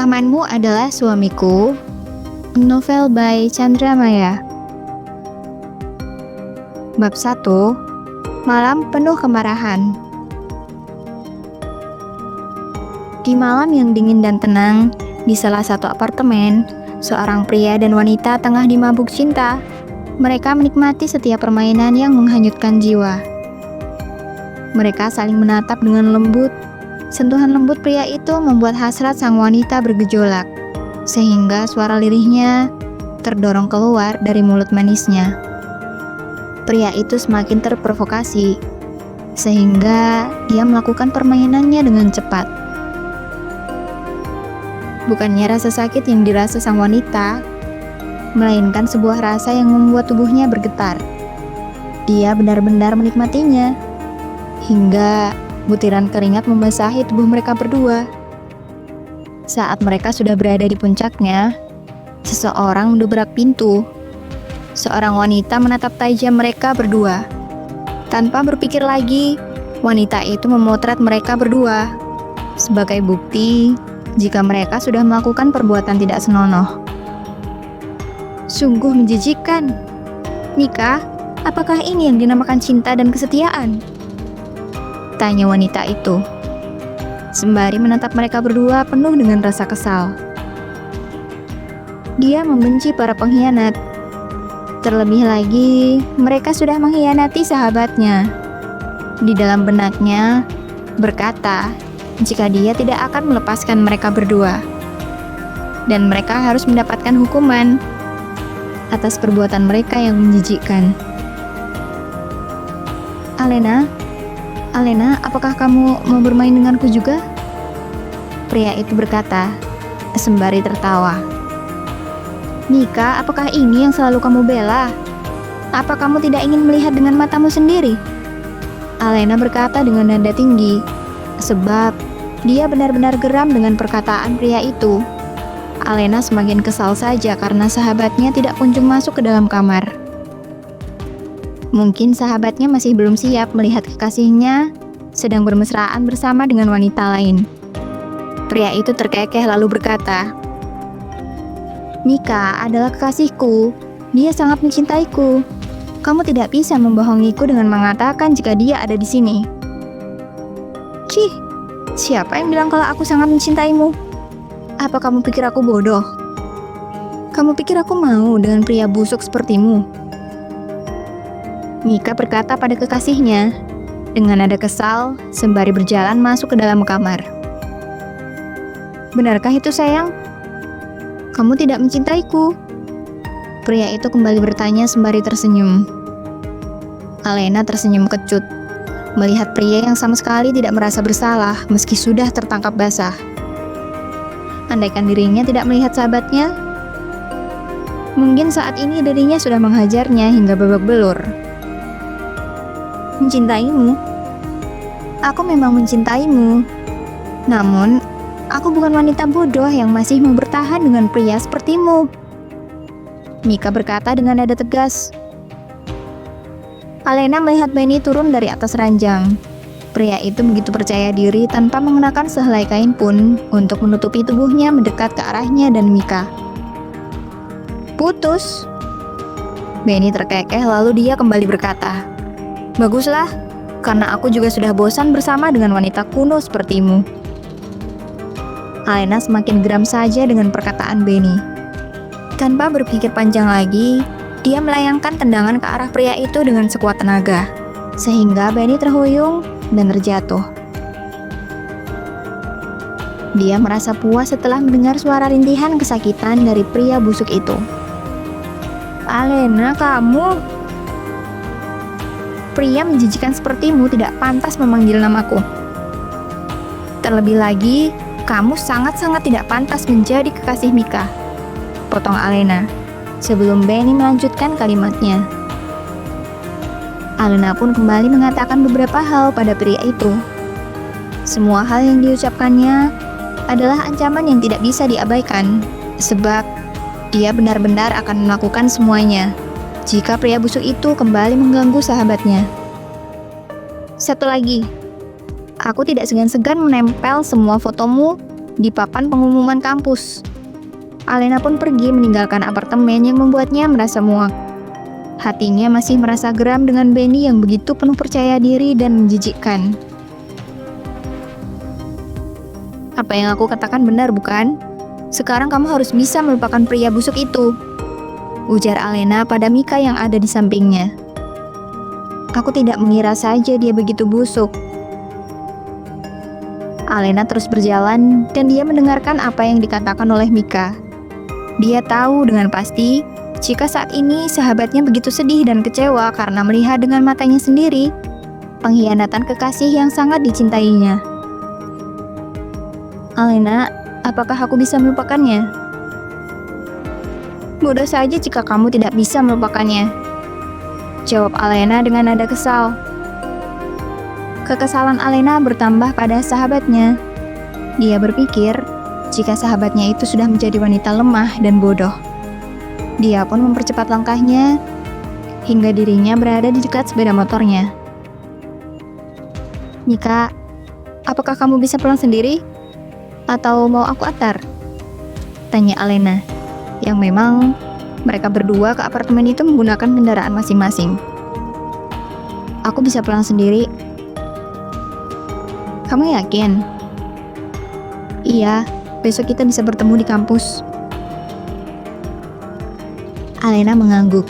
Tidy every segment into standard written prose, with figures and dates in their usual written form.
Temanmu adalah suamiku. Novel by Chandra Maya. Bab 1. Malam penuh kemarahan. Di malam yang dingin dan tenang, di salah satu apartemen, seorang pria dan wanita tengah dimabuk cinta. Mereka menikmati setiap permainan yang menghanyutkan jiwa. Mereka saling menatap dengan lembut. Sentuhan lembut pria itu membuat hasrat sang wanita bergejolak, sehingga suara lirihnya terdorong keluar dari mulut manisnya. Pria itu semakin terprovokasi, sehingga ia melakukan permainannya dengan cepat. Bukannya rasa sakit yang dirasa sang wanita, melainkan sebuah rasa yang membuat tubuhnya bergetar. Dia benar-benar menikmatinya, hingga butiran keringat membasahi tubuh mereka berdua. Saat mereka sudah berada di puncaknya, seseorang mendobrak pintu. Seorang wanita menatap tajam mereka berdua. Tanpa berpikir lagi, wanita itu memotret mereka berdua sebagai bukti jika mereka sudah melakukan perbuatan tidak senonoh. Sungguh menjijikkan. Mika, apakah ini yang dinamakan cinta dan kesetiaan? Tanya wanita itu, sembari menatap mereka berdua penuh dengan rasa kesal. Dia membenci para pengkhianat. Terlebih lagi, mereka sudah mengkhianati sahabatnya. Di dalam benaknya, berkata jika dia tidak akan melepaskan mereka berdua. Dan mereka harus mendapatkan hukuman atas perbuatan mereka yang menjijikkan. Alena, apakah kamu mau bermain denganku juga? Pria itu berkata, sembari tertawa. Mika, apakah ini yang selalu kamu bela? Apa kamu tidak ingin melihat dengan matamu sendiri? Alena berkata dengan nada tinggi, sebab dia benar-benar geram dengan perkataan pria itu. Alena semakin kesal saja karena sahabatnya tidak kunjung masuk ke dalam kamar. Mungkin sahabatnya masih belum siap melihat kekasihnya sedang bermesraan bersama dengan wanita lain. Pria itu terkekeh lalu berkata, Mika adalah kekasihku. Dia sangat mencintaiku. Kamu tidak bisa membohongiku dengan mengatakan jika dia ada di sini. Cih, siapa yang bilang kalau aku sangat mencintaimu? Apa kamu pikir aku bodoh? Kamu pikir aku mau dengan pria busuk sepertimu? Mika berkata pada kekasihnya dengan nada kesal sembari berjalan masuk ke dalam kamar. Benarkah itu, sayang? Kamu tidak mencintaiku? Pria itu kembali bertanya sembari tersenyum. Alena tersenyum kecut, melihat pria yang sama sekali tidak merasa bersalah meski sudah tertangkap basah. Andaikan dirinya tidak melihat sahabatnya, mungkin saat ini dirinya sudah menghajarnya hingga babak belur. Mencintaimu? Aku memang mencintaimu. Namun, aku bukan wanita bodoh yang masih mau bertahan dengan pria sepertimu. Mika berkata dengan nada tegas. Alena melihat Benny turun dari atas ranjang. Pria itu begitu percaya diri tanpa mengenakan sehelai kain pun untuk menutupi tubuhnya mendekat ke arahnya dan Mika. Putus. Benny terkekeh lalu dia kembali berkata, baguslah, karena aku juga sudah bosan bersama dengan wanita kuno sepertimu. Alena semakin geram saja dengan perkataan Benny. Tanpa berpikir panjang lagi, dia melayangkan tendangan ke arah pria itu dengan sekuat tenaga, sehingga Benny terhuyung dan terjatuh. Dia merasa puas setelah mendengar suara rintihan kesakitan dari pria busuk itu. Alena, kamu... Pria menjijikan sepertimu tidak pantas memanggil namaku. Terlebih lagi, kamu sangat-sangat tidak pantas menjadi kekasih Mika, potong Alena, sebelum Benny melanjutkan kalimatnya. Alena pun kembali mengatakan beberapa hal pada pria itu. Semua hal yang diucapkannya adalah ancaman yang tidak bisa diabaikan, sebab dia benar-benar akan melakukan semuanya jika pria busuk itu kembali mengganggu sahabatnya. Satu lagi, aku tidak segan-segan menempel semua fotomu di papan pengumuman kampus. Alena pun pergi meninggalkan apartemen yang membuatnya merasa muak. Hatinya masih merasa geram dengan Benny yang begitu penuh percaya diri dan menjijikkan. Apa yang aku katakan benar, bukan? Sekarang kamu harus bisa melupakan pria busuk itu, ujar Alena pada Mika yang ada di sampingnya. Aku tidak mengira saja dia begitu busuk. Alena terus berjalan dan dia mendengarkan apa yang dikatakan oleh Mika. Dia tahu dengan pasti jika saat ini sahabatnya begitu sedih dan kecewa karena melihat dengan matanya sendiri pengkhianatan kekasih yang sangat dicintainya. Alena, apakah aku bisa melupakannya? Mudah saja jika kamu tidak bisa melupakannya, jawab Alena dengan nada kesal. Kekesalan Alena bertambah pada sahabatnya. Dia berpikir jika sahabatnya itu sudah menjadi wanita lemah dan bodoh. Dia pun mempercepat langkahnya hingga dirinya berada di dekat sepeda motornya. Mika, apakah kamu bisa pulang sendiri? Atau mau aku antar? Tanya Alena, yang memang mereka berdua ke apartemen itu menggunakan kendaraan masing-masing. Aku bisa pulang sendiri. Kamu yakin? Iya, besok kita bisa bertemu di kampus. Alena mengangguk.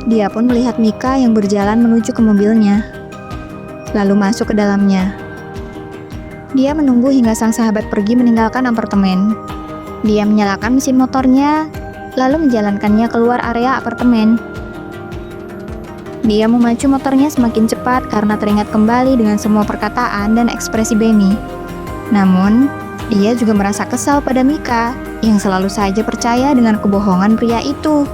Dia pun melihat Mika yang berjalan menuju ke mobilnya, lalu masuk ke dalamnya. Dia menunggu hingga sang sahabat pergi meninggalkan apartemen. Dia menyalakan mesin motornya, lalu menjalankannya keluar area apartemen. Dia memacu motornya semakin cepat karena teringat kembali dengan semua perkataan dan ekspresi Benny. Namun, dia juga merasa kesal pada Mika yang selalu saja percaya dengan kebohongan pria itu.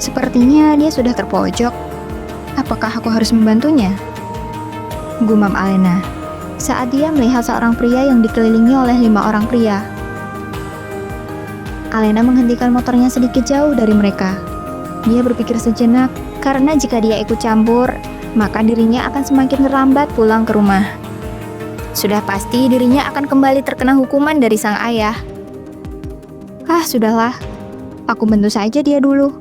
Sepertinya dia sudah terpojok. Apakah aku harus membantunya? Gumam Alena saat dia melihat seorang pria yang dikelilingi oleh 5 orang pria. Alena menghentikan motornya sedikit jauh dari mereka. Dia berpikir sejenak karena jika dia ikut campur, maka dirinya akan semakin terlambat pulang ke rumah. Sudah pasti dirinya akan kembali terkena hukuman dari sang ayah. Sudahlah. Aku bantu saja dia dulu.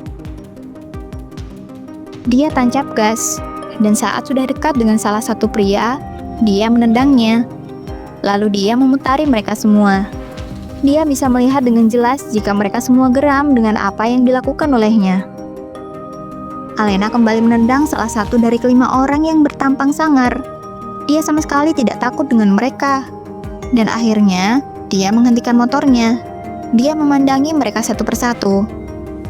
Dia tancap gas, dan saat sudah dekat dengan salah satu pria, dia menendangnya. Lalu dia memutari mereka semua. Dia bisa melihat dengan jelas jika mereka semua geram dengan apa yang dilakukan olehnya. Alena kembali menendang salah satu dari kelima orang yang bertampang sangar. Dia sama sekali tidak takut dengan mereka. Dan akhirnya, dia menghentikan motornya. Dia memandangi mereka satu persatu.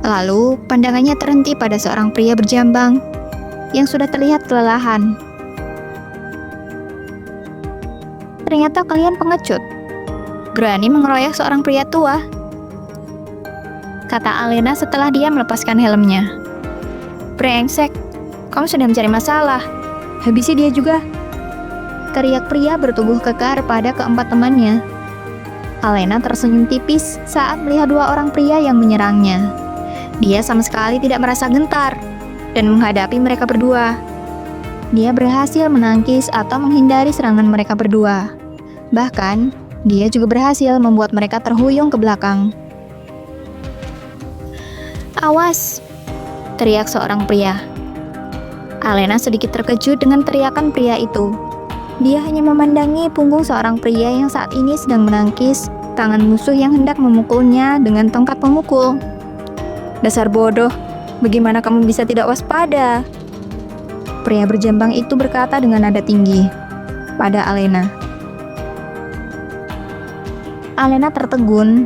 Lalu, pandangannya terhenti pada seorang pria berjambang yang sudah terlihat kelelahan. Ternyata kalian pengecut. Berani mengeroyok seorang pria tua, kata Alena setelah dia melepaskan helmnya. Brengsek, kamu sudah mencari masalah. Habisi dia juga. Teriak pria bertubuh kekar pada keempat temannya. Alena tersenyum tipis saat melihat 2 orang pria yang menyerangnya. Dia sama sekali tidak merasa gentar dan menghadapi mereka berdua. Dia berhasil menangkis atau menghindari serangan mereka berdua. Bahkan, dia juga berhasil membuat mereka terhuyung ke belakang. Awas! Teriak seorang pria. Alena sedikit terkejut dengan teriakan pria itu. Dia hanya memandangi punggung seorang pria yang saat ini sedang menangkis tangan musuh yang hendak memukulnya dengan tongkat pemukul. Dasar bodoh, bagaimana kamu bisa tidak waspada? Pria berjambang itu berkata dengan nada tinggi pada Alena. Alena tertegun,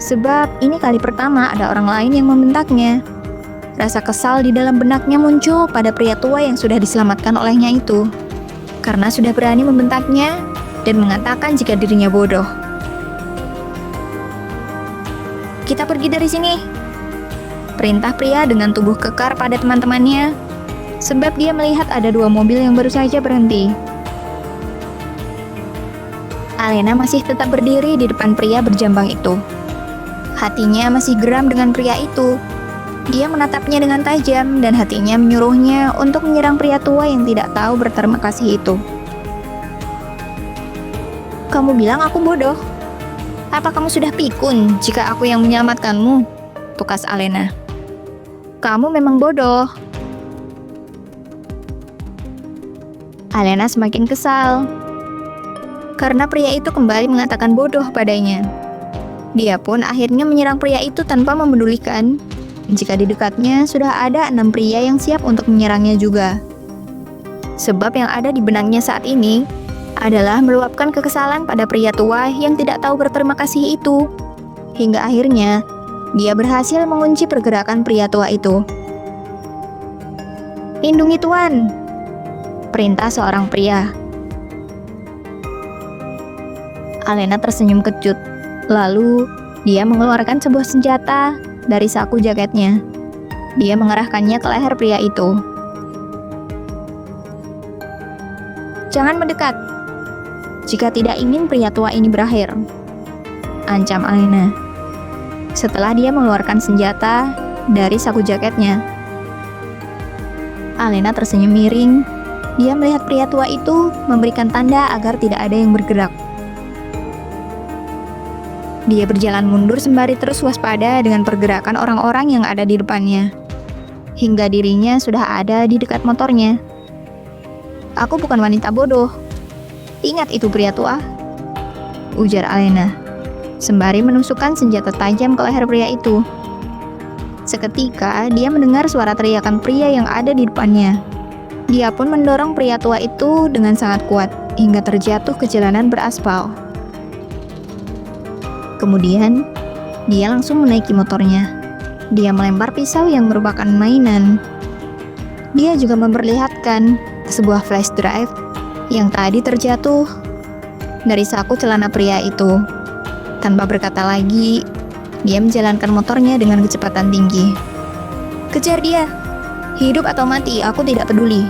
sebab ini kali pertama ada orang lain yang membentaknya. Rasa kesal di dalam benaknya muncul pada pria tua yang sudah diselamatkan olehnya itu, karena sudah berani membentaknya dan mengatakan jika dirinya bodoh. Kita pergi dari sini, perintah pria dengan tubuh kekar pada teman-temannya, sebab dia melihat ada 2 mobil yang baru saja berhenti. Alena masih tetap berdiri di depan pria berjambang itu. Hatinya masih geram dengan pria itu. Dia menatapnya dengan tajam dan hatinya menyuruhnya untuk menyerang pria tua yang tidak tahu berterima kasih itu. Kamu bilang aku bodoh. Apa kamu sudah pikun jika aku yang menyelamatkanmu? Tukas Alena. Kamu memang bodoh. Alena semakin kesal karena pria itu kembali mengatakan bodoh padanya. Dia pun akhirnya menyerang pria itu tanpa memedulikan jika di dekatnya sudah ada 6 pria yang siap untuk menyerangnya juga. Sebab yang ada di benaknya saat ini adalah meluapkan kekesalan pada pria tua yang tidak tahu berterima kasih itu. Hingga akhirnya dia berhasil mengunci pergerakan pria tua itu. "Lindungi Tuan," perintah seorang pria. Alena tersenyum kecut. Lalu, dia mengeluarkan sebuah senjata dari saku jaketnya. Dia mengarahkannya ke leher pria itu. "Jangan mendekat, jika tidak ingin pria tua ini berakhir," ancam Alena. Setelah dia mengeluarkan senjata dari saku jaketnya. Alena tersenyum miring. Dia melihat pria tua itu memberikan tanda agar tidak ada yang bergerak. Dia berjalan mundur sembari terus waspada dengan pergerakan orang-orang yang ada di depannya. Hingga dirinya sudah ada di dekat motornya. "Aku bukan wanita bodoh. Ingat itu pria tua," ujar Alena, sembari menusukkan senjata tajam ke leher pria itu. Seketika, dia mendengar suara teriakan pria yang ada di depannya. Dia pun mendorong pria tua itu dengan sangat kuat, hingga terjatuh ke jalanan beraspal. Kemudian, dia langsung menaiki motornya. Dia melempar pisau yang merupakan mainan. Dia juga memperlihatkan sebuah flash drive yang tadi terjatuh dari saku celana pria itu. Tanpa berkata lagi, dia menjalankan motornya dengan kecepatan tinggi. "Kejar dia! Hidup atau mati, aku tidak peduli,"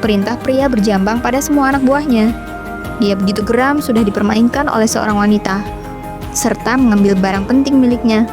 perintah pria berjambang pada semua anak buahnya. Dia begitu geram sudah dipermainkan oleh seorang wanita, serta mengambil barang penting miliknya.